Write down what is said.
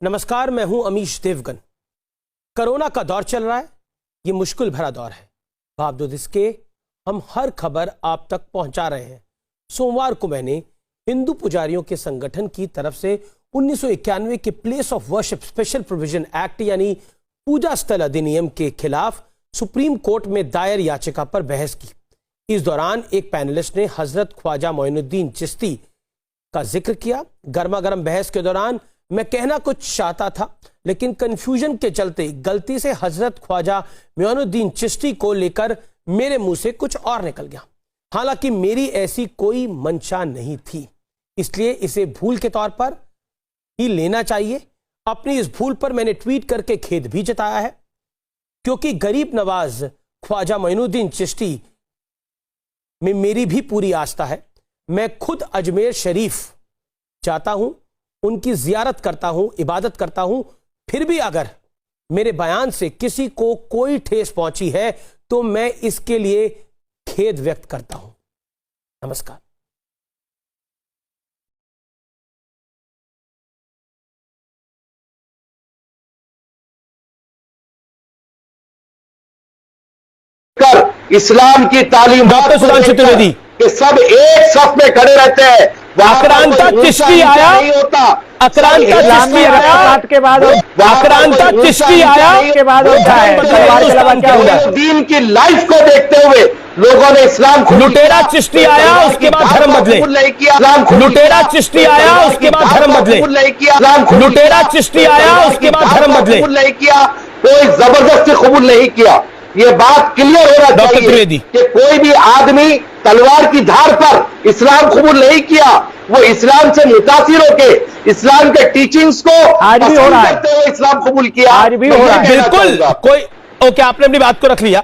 नमस्कार, मैं हूं अमीश देवगन। कोरोना का दौर चल रहा है। ये मुश्किल भरा दौर है। बावजूद इसके हम हर खबर आप तक पहुंचा रहे हैं। सोमवार को मैंने हिंदू पुजारियों के संगठन की तरफ से 1991 के place of worship special provision act यानी पूजा स्थल अधिनियम के खिलाफ सुप्रीम कोर्ट में दायर याचिका पर बहस की। इस दौरान एक पैनलिस्ट ने हजरत ख्वाजा मोइनुद्दीन चिश्ती का जिक्र किया। गर्मा गर्म बहस के दौरान मैं कहना कुछ चाहता था, लेकिन कंफ्यूजन के चलते गलती से हजरत ख्वाजा मोइनुद्दीन चिश्ती को लेकर मेरे मुंह से कुछ और निकल गया। हालांकि मेरी ऐसी कोई मंशा नहीं थी, इसलिए इसे भूल के तौर पर ही लेना चाहिए। अपनी इस भूल पर मैंने ट्वीट करके खेद भी जताया है, क्योंकि गरीब नवाज ख्वाजा मोइनुद्दीन चिश्ती में मेरी भी पूरी आस्था है। मैं खुद अजमेर शरीफ जाता हूं, उनकी जियारत करता हूं, इबादत करता हूं। फिर भी अगर मेरे बयान से किसी को कोई ठेस पहुंची है तो मैं इसके लिए खेद व्यक्त करता हूं। नमस्कार। कर इस्लाम की तालीम डॉक्टर सुधांशु त्रिवेदी कि सब एक सफ में खड़े रहते हैं। आक्रांता चिश्ती आया, आक्रांता चिश्ती आया के बाद, आक्रांता चिश्ती आया के बाद दीन की लाइफ को देखते हुए लोगों ने इस्लाम को लुटेरा चिश्ती आया, उसके बाद धर्म बदले। लुटेरा चिश्ती आया, उसके बाद धर्म बदले। लुटेरा चिश्ती आया, उसके बाद धर्म बदले। नहीं किया, कोई जबरदस्ती कबूल नहीं किया। ये बात क्लियर होना चाहिए कि कोई भी आदमी तलवार की धार पर इस्लाम कबूल नहीं किया। वो इस्लाम से मुतासिर होके इस्लाम के टीचिंग्स को आज भी हो रहा है, करते हुए इस्लाम कबूल किया। आज भी हो रहा है। बिल्कुल कोई ओके, आपने अपनी बात को रख लिया।